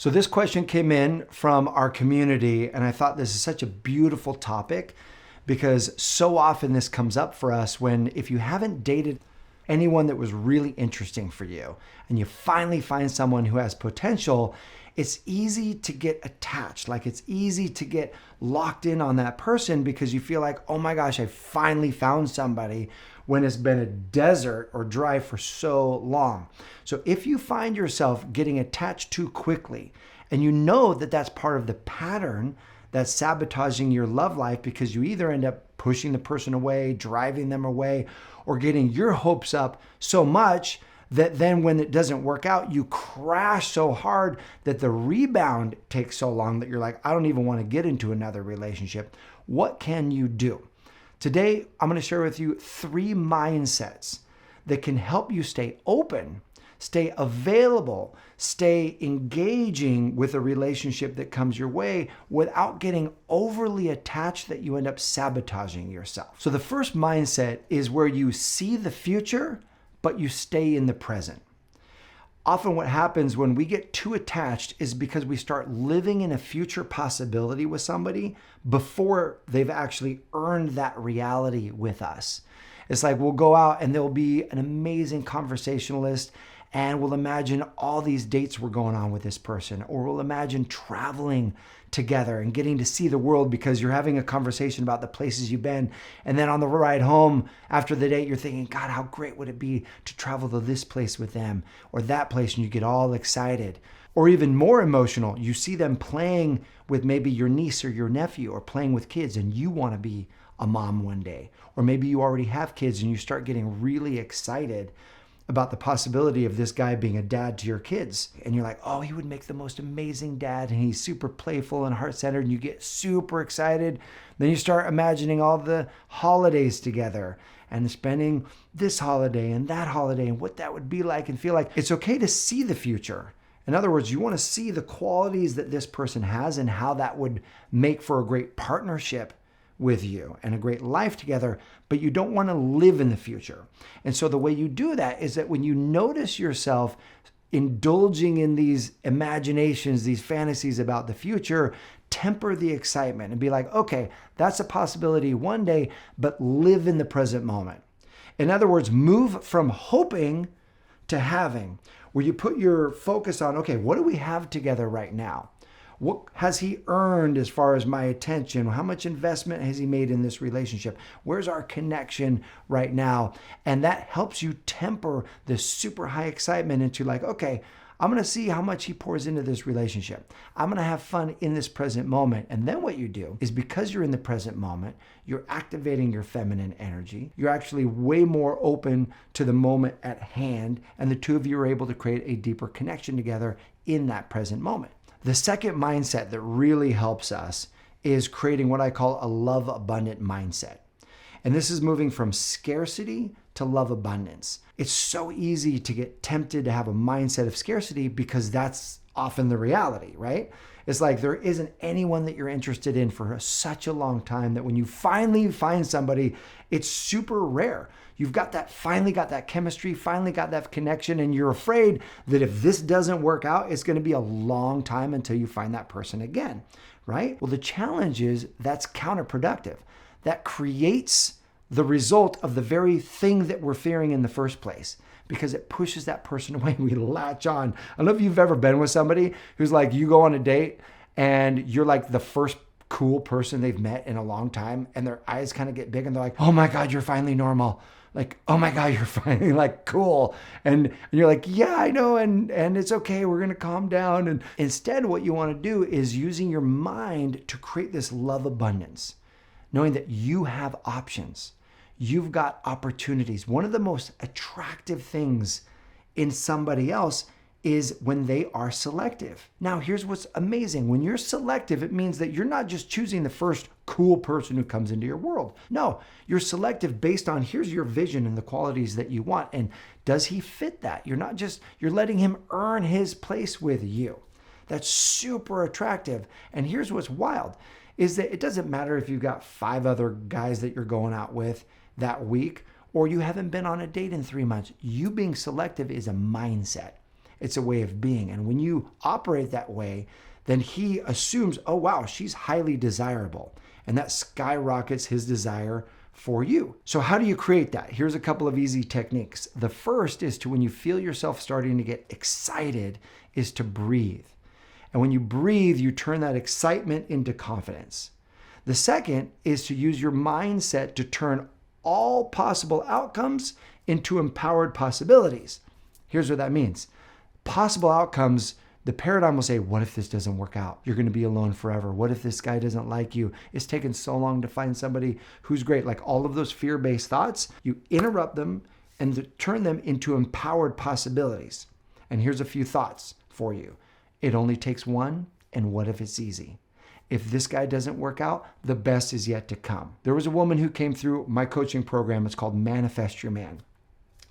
So this question came in from our community, and I thought this is such a beautiful topic because so often this comes up for us when if you haven't dated anyone that was really interesting for you and you finally find someone who has potential, it's easy to get attached. Like it's easy to get locked in on that person because you feel like, oh my gosh, I finally found somebody, when it's been a desert or dry for so long. So if you find yourself getting attached too quickly and you know that that's part of the pattern that's sabotaging your love life because you either end up pushing the person away, driving them away, or getting your hopes up so much that then when it doesn't work out, you crash so hard that the rebound takes so long that you're like, I don't even want to get into another relationship. What can you do? Today, I'm going to share with you 3 mindsets that can help you stay open, stay available, stay engaging with a relationship that comes your way without getting overly attached that you end up sabotaging yourself. So the first mindset is where you see the future, but you stay in the present. Often what happens when we get too attached is because we start living in a future possibility with somebody before they've actually earned that reality with us. It's like we'll go out and there'll be an amazing conversationalist and we'll imagine all these dates we're going on with this person, or we'll imagine traveling together and getting to see the world because you're having a conversation about the places you've been. And then on the ride home after the date, you're thinking, God, how great would it be to travel to this place with them or that place, and you get all excited. Or even more emotional, you see them playing with maybe your niece or your nephew or playing with kids and you want to be a mom one day. Or maybe you already have kids and you start getting really excited about the possibility of this guy being a dad to your kids. And you're like, oh, he would make the most amazing dad. And he's super playful and heart-centered. And you get super excited. Then you start imagining all the holidays together and spending this holiday and that holiday and what that would be like and feel like. It's okay to see the future. In other words, you want to see the qualities that this person has and how that would make for a great partnership with you and a great life together, but you don't want to live in the future. And so the way you do that is that when you notice yourself indulging in these imaginations, these fantasies about the future, temper the excitement and be like, okay, that's a possibility one day, but live in the present moment. In other words, move from hoping to having, where you put your focus on, okay, what do we have together right now? What has he earned as far as my attention? How much investment has he made in this relationship? Where's our connection right now? And that helps you temper the super high excitement into like, okay, I'm going to see how much he pours into this relationship. I'm going to have fun in this present moment. And then what you do is, because you're in the present moment, you're activating your feminine energy. You're actually way more open to the moment at hand. And the two of you are able to create a deeper connection together in that present moment. The second mindset that really helps us is creating what I call a love abundant mindset. And this is moving from scarcity to love abundance. It's so easy to get tempted to have a mindset of scarcity because that's often the reality, right? It's like there isn't anyone that you're interested in for such a long time that when you finally find somebody, it's super rare. You've finally got that chemistry, finally got that connection, and you're afraid that if this doesn't work out, it's going to be a long time until you find that person again, right? Well, the challenge is that's counterproductive. That creates the result of the very thing that we're fearing in the first place, because it pushes that person away and we latch on. I don't know if you've ever been with somebody who's like, you go on a date and you're like the first cool person they've met in a long time, and their eyes kind of get big and they're like, oh my God, you're finally normal. Like, oh my God, you're finally like cool. And you're like, yeah, I know. And it's okay. We're going to calm down. And instead, what you want to do is using your mind to create this love abundance, knowing that you have options. You've got opportunities. One of the most attractive things in somebody else is when they are selective. Now, here's what's amazing. When you're selective, it means that you're not just choosing the first cool person who comes into your world. No, you're selective based on, here's your vision and the qualities that you want. And does he fit that? You're letting him earn his place with you. That's super attractive. And here's what's wild is that it doesn't matter if you've got 5 other guys that you're going out with that week, or you haven't been on a date in 3 months. You being selective is a mindset. It's a way of being. And when you operate that way, then he assumes, oh, wow, she's highly desirable. And that skyrockets his desire for you. So how do you create that? Here's a couple of easy techniques. The first is to, when you feel yourself starting to get excited, is to breathe. And when you breathe, you turn that excitement into confidence. The second is to use your mindset to turn all possible outcomes into empowered possibilities. Here's what that means. Possible outcomes, the paradigm will say, what if this doesn't work out? You're going to be alone forever. What if this guy doesn't like you? It's taken so long to find somebody who's great. Like all of those fear-based thoughts, you interrupt them and turn them into empowered possibilities. And here's a few thoughts for you. It only takes one, and what if it's easy? If this guy doesn't work out, the best is yet to come. There was a woman who came through my coaching program. It's called Manifest Your Man.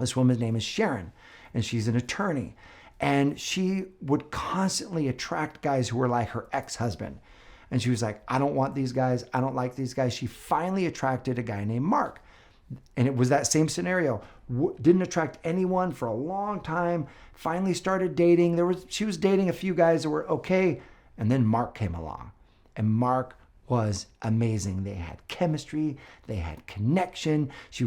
This woman's name is Sharon, and she's an attorney. And she would constantly attract guys who were like her ex-husband. And she was like, I don't want these guys. I don't like these guys. She finally attracted a guy named Mark. And it was that same scenario. Didn't attract anyone for a long time. Finally started dating. She was dating a few guys that were okay. And then Mark came along. And Mark was amazing. They had chemistry. They had connection. She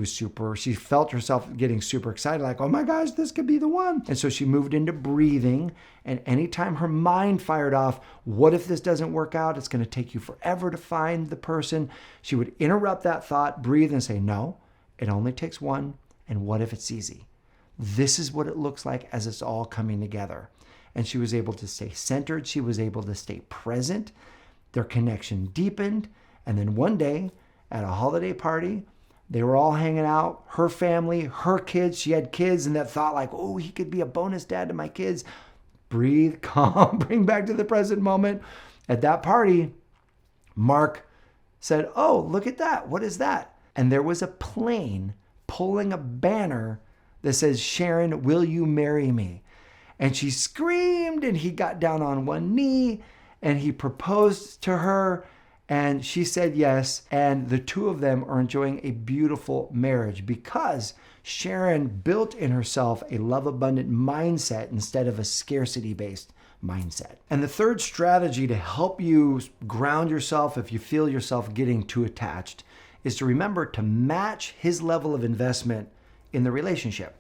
felt herself getting super excited, like, oh my gosh, this could be the one. And so she moved into breathing. And anytime her mind fired off, what if this doesn't work out? It's going to take you forever to find the person. She would interrupt that thought, breathe, and say, no, it only takes one. And what if it's easy? This is what it looks like as it's all coming together. And she was able to stay centered. She was able to stay present. Their connection deepened. And then one day at a holiday party, they were all hanging out, her family, her kids. She had kids, and that thought like, oh, he could be a bonus dad to my kids. Breathe, calm, bring back to the present moment. At that party, Mark said, oh, look at that. What is that? And there was a plane pulling a banner that says, Sharon, will you marry me? And she screamed, and he got down on one knee, and he proposed to her, and she said yes. And the two of them are enjoying a beautiful marriage because Sharon built in herself a love-abundant mindset instead of a scarcity-based mindset. And the third strategy to help you ground yourself if you feel yourself getting too attached is to remember to match his level of investment in the relationship.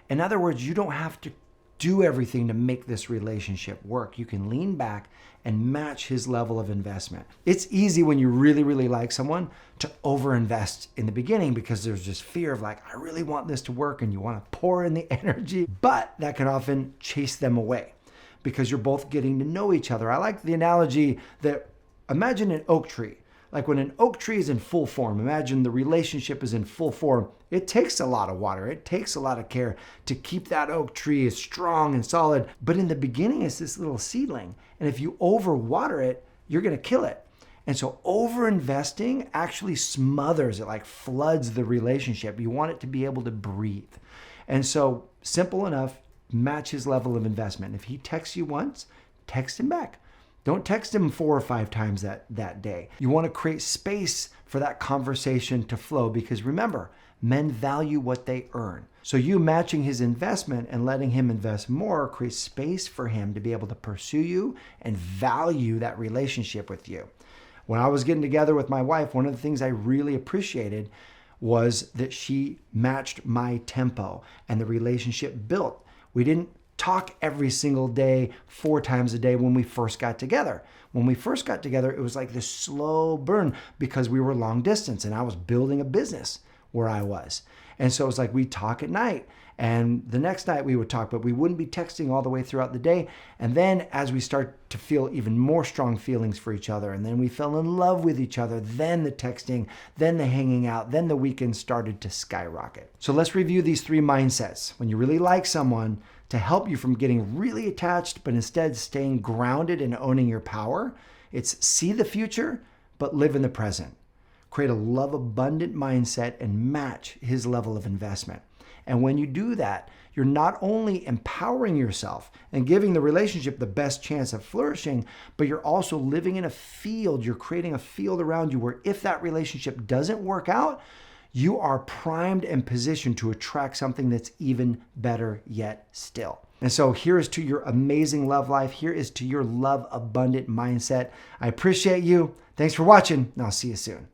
In other words, you don't have to do everything to make this relationship work. You can lean back and match his level of investment. It's easy when you really, really like someone to overinvest in the beginning because there's just fear of like, I really want this to work, and you want to pour in the energy, but that can often chase them away because you're both getting to know each other. I like the analogy that imagine an oak tree. Like when an oak tree is in full form, imagine the relationship is in full form. It takes a lot of water. It takes a lot of care to keep that oak tree strong and solid. But in the beginning, it's this little seedling. And if you overwater it, you're going to kill it. And so overinvesting actually smothers it, like floods the relationship. You want it to be able to breathe. And so simple enough, match his level of investment. If he texts you once, text him back. Don't text him 4 or 5 times that day. You want to create space for that conversation to flow because remember, men value what they earn. So you matching his investment and letting him invest more creates space for him to be able to pursue you and value that relationship with you. When I was getting together with my wife, one of the things I really appreciated was that she matched my tempo and the relationship built. We didn't talk every single day, 4 times a day when we first got together. When we first got together, it was like this slow burn because we were long distance and I was building a business where I was. And so it was like we'd talk at night and the next night we would talk, but we wouldn't be texting all the way throughout the day. And then as we start to feel even more strong feelings for each other, and then we fell in love with each other, then the texting, then the hanging out, then the weekend started to skyrocket. So let's review these 3 mindsets. When you really like someone, to help you from getting really attached, but instead staying grounded and owning your power, it's see the future, but live in the present. Create a love-abundant mindset and match his level of investment. And when you do that, you're not only empowering yourself and giving the relationship the best chance of flourishing, but you're also living in a field. You're creating a field around you where if that relationship doesn't work out, you are primed and positioned to attract something that's even better yet still. And so here is to your amazing love life. Here is to your love abundant mindset. I appreciate you. Thanks for watching, and I'll see you soon.